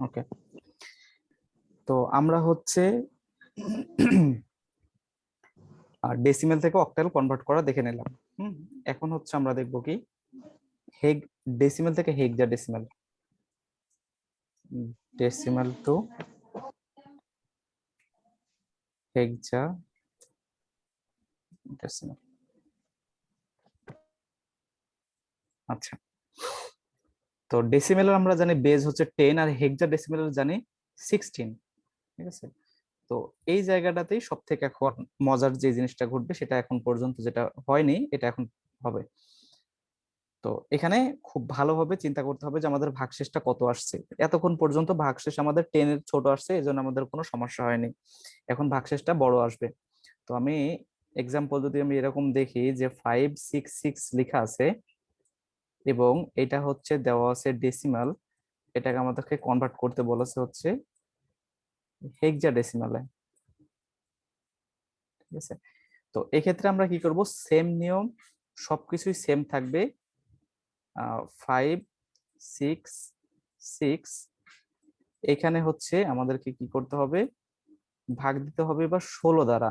ওকে, তো আমরা হচ্ছে ডেসিমেল থেকে অক্টাল কনভার্ট করা দেখে নিলাম। এখন হচ্ছে আমরা দেখব কি হেগ ডেসিমেল থেকে hexadecimal, decimal to hexadecimal. আচ্ছা, তো ডেসিমেলের আমরা জানি বেজ হচ্ছে 10 আর হেক্সা ডেসিমেলের জানি 16, ঠিক আছে। তো এই জায়গাটাতেই সব থেকে এখন মজার যে জিনিসটা ঘটবে, সেটা এখন পর্যন্ত যেটা হয়নি এটা এখন হবে। তো এখানে খুব ভালোভাবে চিন্তা করতে হবে যে আমাদের ভাগশেষটা কত আসছে। এতক্ষণ পর্যন্ত ভাগশেষ আমাদের 10 এর ছোট আসছে, এই জন্য আমাদের কোনো সমস্যা হয়নি। এখন ভাগশেষটা বড় আসবে। তো আমি এক্সাম্পল যদি আমি এরকম দেখি যে 566 লেখা আছে এবং এটা হচ্ছে দেওয়া আছে ডেসিমাল, এটাকে আমাদেরকে কনভার্ট করতে বলেছে হচ্ছে হেক্সা ডেসিমালে, ঠিক আছে। তো এক্ষেত্রে আমরা কি করব, সেম নিয়ম, সবকিছুই সেম থাকবে। 566 এখানে হচ্ছে আমাদেরকে কি করতে হবে, ভাগ দিতে হবে এবার 16 দ্বারা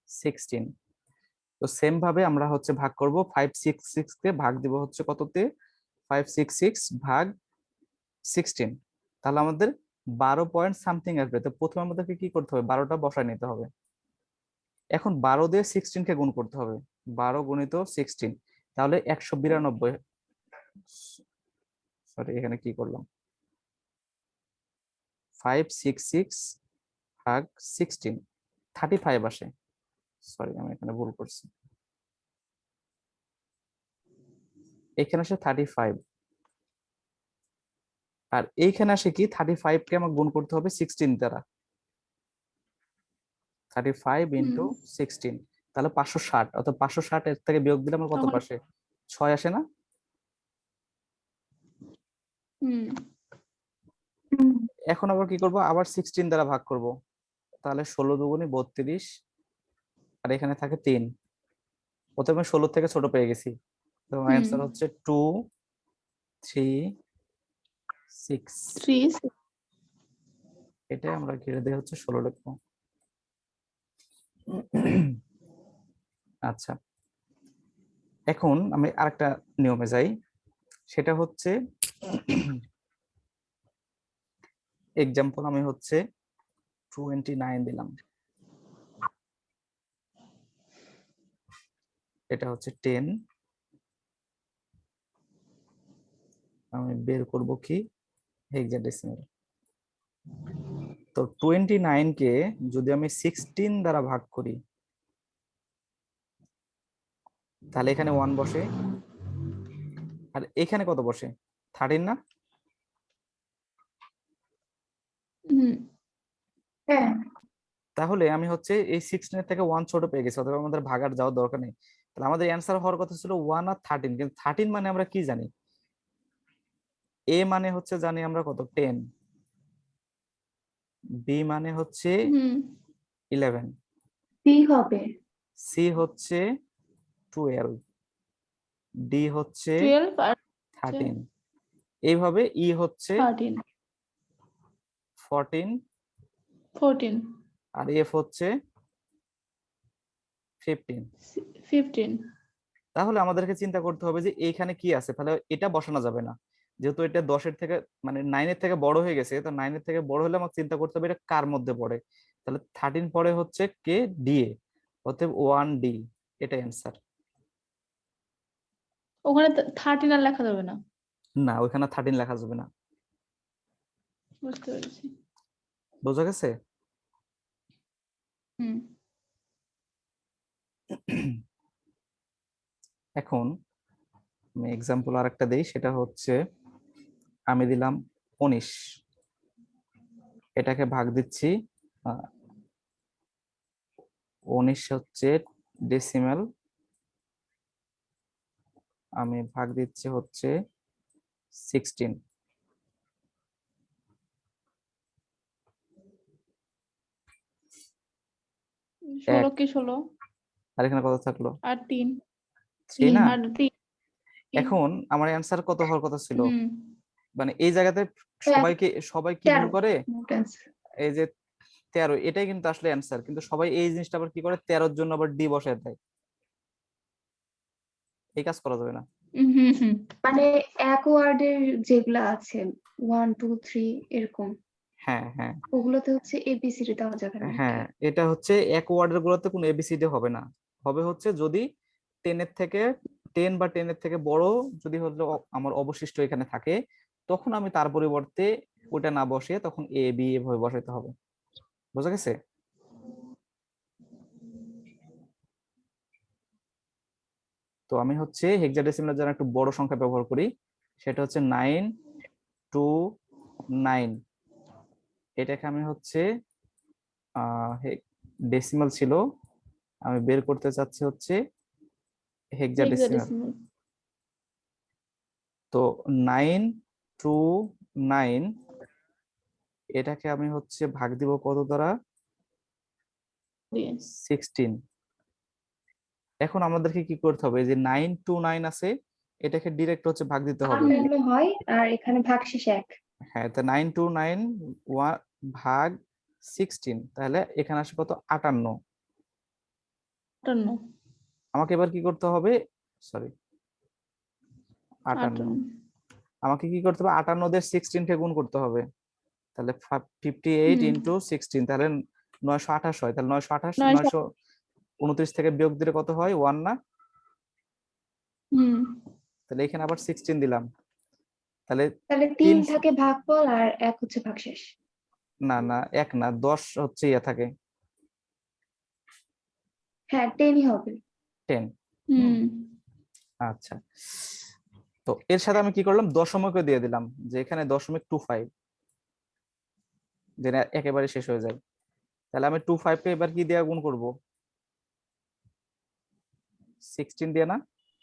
16। তো সেম ভাবে আমরা হচ্ছে ভাগ করব, 566 কে ভাগ দিব হচ্ছে কততে, 566 ভাগ 16, তাহলে আমাদের 12 পয়েন্ট সামথিং আসবে। তো প্রথমে আমাদেরকে কি করতে হবে, 12টা বসায় নিতে হবে। এখন 12 দিয়ে 16 কে গুণ করতে হবে, 12 গুণিত 16, তাহলে 192। সরি, এখানে কি করলাম, 566 ভাগ 16 35 আসে। সরি, আমি এখানে ভুল করছি, এখানে আসে 35, আর এইখানে আসে কি 35 কে আমাকে গুণ করতে হবে 16 দ্বারা, 35 ইন্টু 16, তাহলে 560। অর্থাৎ 560 এর থেকে বিয়োগ দিলে আমার কত তখন পাশে 6 আসে না। এখন আবার কি করব, আবার 16 দ্বারা ভাগ করব, তাহলে 16 দুগুণে 32, আর এখানে থাকে 3। প্রথমে 16 থেকে ছোট পেয়ে গেছি, তো অ্যান্সার হচ্ছে 2 3 6। 3। এটাই আমরা ঘিরে দিয়ে হচ্ছে 16 লিখবো। আচ্ছা, এখন আমি আরেকটা নিয়মে যাই, সেটা হচ্ছে এক্সাম্পল আমি হচ্ছে 29 দিলাম, এটা হচ্ছে 10, আমি বের করব কি হেক্সাডেসিমাল। তো 29 কে যদি আমি 16 দ্বারা ভাগ করি, তাহলে এখানে 1 বসে, আর এখানে কত বসে 13 না। তাহলে আমি হচ্ছে এই 16 থেকে 1 ছোট পেয়ে গেছি, অথবা আমাদের ভাগার যাওয়ার দরকার নেই। তাহলে আমাদের অ্যান্সার হওয়ার কথা ছিল 1 আর 13, কিন্তু 13 মানে আমরা কি জানি, এ মানে হচ্ছে জানি আমরা কত 10, বি মানে হচ্ছে 11, সি হবে সি হচ্ছে 12, ডি হচ্ছে 12 আর 13, এইভাবে ই হচ্ছে 13 14, 14 আর এফ হচ্ছে 15। 15। তাহলে আমাদেরকে চিন্তা করতে হবে যে এইখানে কি আছে, তাহলে এটা বসানো যাবে না, যেহেতু এটা 10-এর থেকে মানে 9-এর থেকে বড় হয়ে গেছে, তো 9-এর থেকে বড় হলে আমাকে চিন্তা করতে হবে এটা কার মধ্যে পড়ে। তাহলে 13 পরে হচ্ছে কে, ডি এ, অতএব 1D, এটাই অ্যান্সার। ওখানে 13 আর লেখা যাবে না। না, ওইখানে 13 লেখা যাবে না। বুঝতে পেরেছি। বোঝা গেছে? এখন আমি এক্সাম্পল আরেকটা দেই, সেটা হচ্ছে আমি দিলাম 19, এটাকে ভাগ দিচ্ছি 19 হচ্ছে ডেসিমাল, আমি ভাগ দিচ্ছি হচ্ছে 16। 16 কি 16 আর এখানে কত থাকলো, আর 3 3 না। আর 3। এখন আমার অ্যান্সার কত হওয়ার কথা ছিল, মানে এই জায়গাতে সবাই কি ভুল 13 করে, মোট answer। এই যে 13 এটাই কিন্তু আসলে অ্যান্সার, কিন্তু সবাই এই জিনিসটা আবার কি করে 13-র জন্য আবার ডি বসায় দেয়। এই কাজ করা যাবে না। হুম হুম মানে এক ওয়ার্ডের যেগুলা আছে 1 2 3 এরকম, হ্যাঁ হ্যাঁ ওগুলোতে হচ্ছে এবিসিডি দেওয়া যাবে না হ্যাঁ, নাকি? এটা হচ্ছে এক ওয়ার্ডের গুলোতে কোনো এবিসিডি হবে না। হবে হচ্ছে যদি 10-এর থেকে 10 বা 10-এর থেকে বড় যদি হলো আমার অবশিষ্ট এখানে থাকে, তখন আমি তার পরিবর্তে ওটা না বসিয়ে তখন এ বি এভাবে বসাইতে হবে। বুঝা গেছে? তো আমি হচ্ছে হেক্সাডেসিমালের জন্য একটু বড় সংখ্যা ব্যবহার করি, সেটা হচ্ছে 929। এটাকে আমি হচ্ছে ডেসিমাল ছিল, আমি বের করতে চাচ্ছি হচ্ছে হেক্সাডেসিমাল। হেক্সাডেসিমাল। তো 929 এটাকে আমি হচ্ছে ভাগ দিব কত দ্বারা, 16। এখন আমাদেরকে কি করতে হবে, এই যে 929 আছে এটাকে ডিরেক্ট হচ্ছে ভাগ দিতে হবে। 58 হয় আর এখানে ভাগশেষ 1। হ্যাঁ, তো 929 ভাগ 16, তাহলে এখানে আসে কত, 58। 58। আমাকে এবার কি করতে হবে, সরি 58, 58। আমাকে কি করতে হবে, 58 দিয়ে 16 কে গুণ করতে হবে, তাহলে 58 ইন্টু 16, তাহলে 928 হয়, তাহলে 928 900। 929 থেকে বিয়োগ দিলে কত হয়, 1 না? হুম। তাহলে এখানে আবার 16 দিলাম, তাহলে তাহলে 3 তিন, থাকে ভাগফল আর 1 হচ্ছে ভাগশেষ। না না 1 না 10 হচ্ছে ইয়ে থাকে, হ্যাঁ 10ই হবে। 10। হুম। আচ্ছা, তো এর সাথে আমি কি করলাম, দশমিকও দিয়ে দিলাম, যে এখানে 0.25, যেটা একেবারে শেষ হয়ে যায়। তাহলে আমি 25 কে এবার কি দিয়ে গুণ করব, 16 দিয়ে না?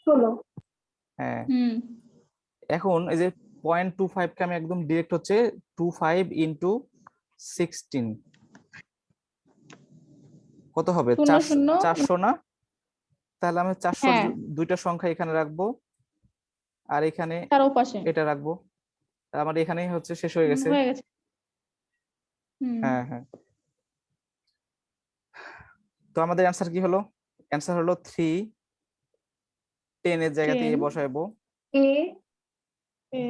16। হ্যাঁ, হুম। এখন এই যে 0.25 কে আমি একদম ডিরেক্ট হচ্ছে 25 ইন্টু 16 কত হবে, 0 0। 400 না? তাহলে আমি 400 হ্যাঁ, দুইটা সংখ্যা এখানে রাখবো, আর এখানে তার ওপাশে। এটা রাখবো, আমার এখানেই হচ্ছে শেষ হয়ে গেছে। হয়ে গেছে। হুম। হ্যাঁ হ্যাঁ, তো আমাদের অ্যান্সার কি হলো, অ্যান্সার হলো 3, 10 এর জায়গাতে এ 10 বসাইবো, এ এ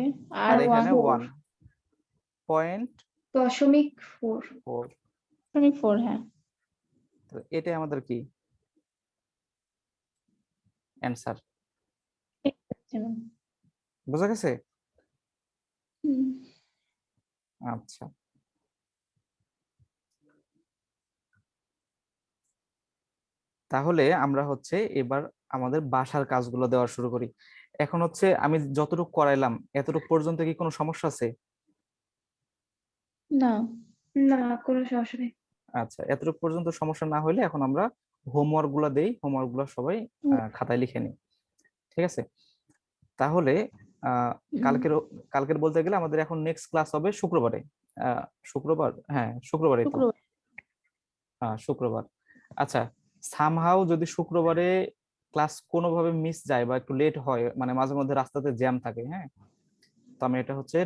আর আর এখানে 1 .4। 1.4। 4। হ্যাঁ। তো এটাই আমাদের কি অ্যান্সার। বোঝা গেছে? হুম। আচ্ছা, তাহলে আমরা হচ্ছে এবার আমাদের বাসার কাজগুলো দেওয়া শুরু করি। এখন হচ্ছে আমি যতটুকু করাইলাম এতটুকু পর্যন্ত কি কোনো সমস্যা আছে? না। না কোনো সমস্যা নেই। আচ্ছা, এতটুকু পর্যন্ত সমস্যা না হলে এখন আমরা হোমওয়ার্ক গুলা দেই, হোমওয়ার্ক গুলো সবাই খাতায় লিখে নিই, ঠিক আছে? তাহলে আহ কালকের কালকের বলতে গেলে আমাদের এখন নেক্সট ক্লাস হবে শুক্রবারে। শুক্রবার, হ্যাঁ শুক্রবারই তো। শুক্রবার। শুক্রবার। আচ্ছা, সামহাও যদি শুক্রবারে ক্লাস কোনোভাবে মিস যায় বা একটু লেট হয়, মানে মাঝে মধ্যে রাস্তাতে জ্যাম থাকে, হ্যাঁ, তো আমি এটা হচ্ছে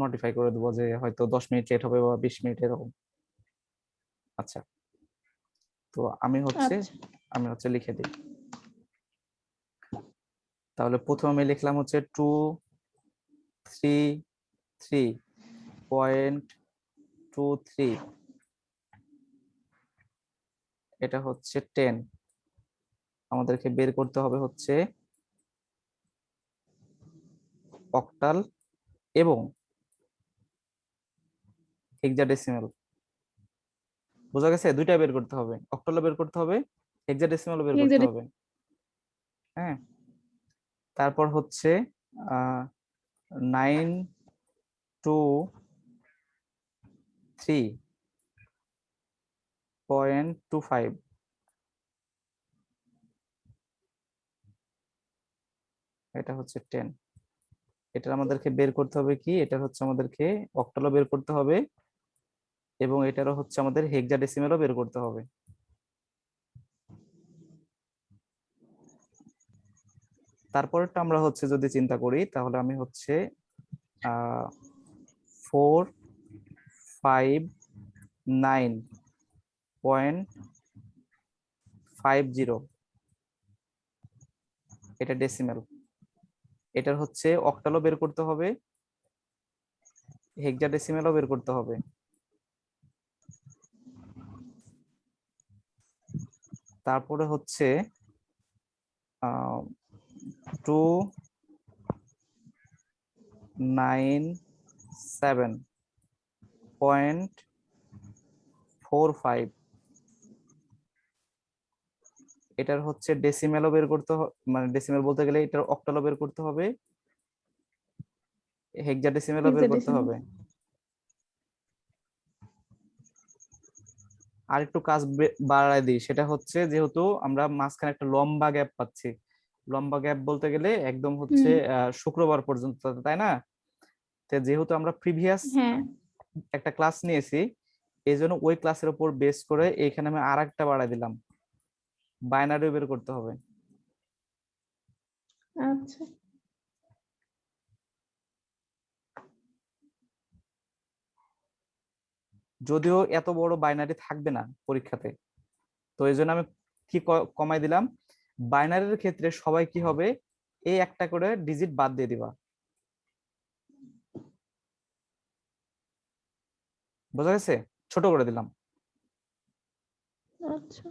নোটিফাই করে দেবো যে হয়তো 10 মিনিট লেট হবে বা 20 মিনিট এরকম। আচ্ছা, তো আচ্ছা। আমি হচ্ছে লিখে দিই। তাহলে প্রথমে আমি লিখলাম হচ্ছে 233.23, এটা হচ্ছে 10। আমাদেরকে বের করতে হবে হচ্ছে অক্টাল এবং হেক্সাডেসিমাল। বোঝা গেছে? দুইটা বের করতে হবে, অক্টালও বের করতে হবে, হেক্সাডেসিমালও বের করতে হবে। হ্যাঁ, তারপর হচ্ছে 923.25, এটা হচ্ছে 10। এটা আমাদেরকে বের করতে হবে কি, এটা হচ্ছে আমাদেরকে অক্টালও বের করতে হবে এবং এটারও হচ্ছে আমাদের হেক্সাডেসিমালও বের করতে হবে। তারপরটা আমরা হচ্ছে যদি চিন্তা করি তাহলে আমি হচ্ছে 459.50, এটা ডেসিমেল। এটার হচ্ছে অক্টালও বের করতে হবে, হেক্সাডেসিমেলও বের করতে হবে। তারপরে হচ্ছে 297.45, এটার হচ্ছে ডেসিমেলও বের করতে হবে, মানে ডেসিমেল বলতে গেলে এটার অক্টালও বের করতে হবে, হেক্সাডেসিমেলও বের করতে হেক্সাডেসিমাল। হবে। আর একটু কাজ বাড়ায় দিই, সেটা হচ্ছে যেহেতু আমরা মাঝখানে একটা লম্বা গ্যাপ পাচ্ছি, লম্বা গ্যাপ বলতে গেলে একদম হচ্ছে শুক্রবার পর্যন্ত, তাই না? তো যেহেতু আমরা প্রিভিয়াস হ্যাঁ, একটা ক্লাস নিয়েছি, এই জন্য ওই ক্লাসের উপর বেস করে এখানে আমি আর একটা বাড়ায় দিলাম, বাইনারিও বের করতে হবে। আচ্ছা। যদিও এত বড় বাইনারি থাকবে না পরীক্ষাতে, তো এই জন্য আমি কি কমাই দিলাম, বাইনারির ক্ষেত্রে সবাই কি হবে, এই একটা করে ডিজিট বাদ দিয়ে দিবা, বোঝা গেছে? ছোট করে দিলাম। আচ্ছা।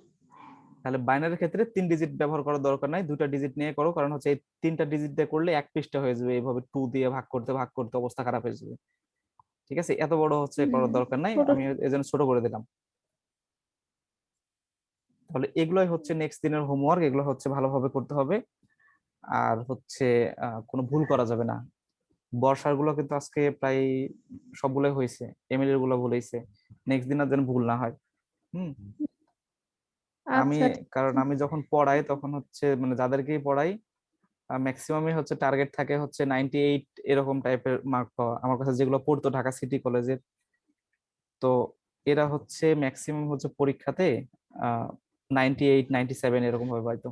তাহলে বাইনারির ক্ষেত্রে 3 ডিজিট ব্যবহার করার দরকার নাই, 2টা ডিজিট নিয়ে করো, কারণ হচ্ছে এই 3টা ডিজিট দিয়ে করলে এক পৃষ্ঠা হয়ে যাবে, এইভাবে 2 দিয়ে ভাগ করতে অবস্থা খারাপ হয়ে যাবে। ঠিক আছে, এত বড় হচ্ছে করার দরকার নাই, ছোট। আমি এজন্য ছোট করে দিলাম। তাহলে এগুলোই হচ্ছে নেক্সট দিনের হোমওয়ার্ক, এগুলো হচ্ছে ভালোভাবে করতে হবে। আর হচ্ছে কোনো ভুল করা যাবে না। বর্ষার গুলো কিন্তু আজকে প্রায় সবগুলোই হয়েছে, এমএল গুলো ভুল হয়েছে, নেক্সট দিন আর যেন ভুল না হয়। হুম। আমি, আচ্ছা, ঠিক কারণ আছে। আমি যখন পড়াই তখন হচ্ছে মানে যাদেরকেই পড়াই ম্যাক্সিমামই হচ্ছে টার্গেট থাকে হচ্ছে 98 এরকম টাইপের মার্ক পাওয়া, আমার কাছে যেগুলো পড়তো ঢাকা সিটি কলেজের। তো এরা হচ্ছে ম্যাক্সিমাম হচ্ছে পরীক্ষাতে 98 97 এরকম ভাবে পাইতো।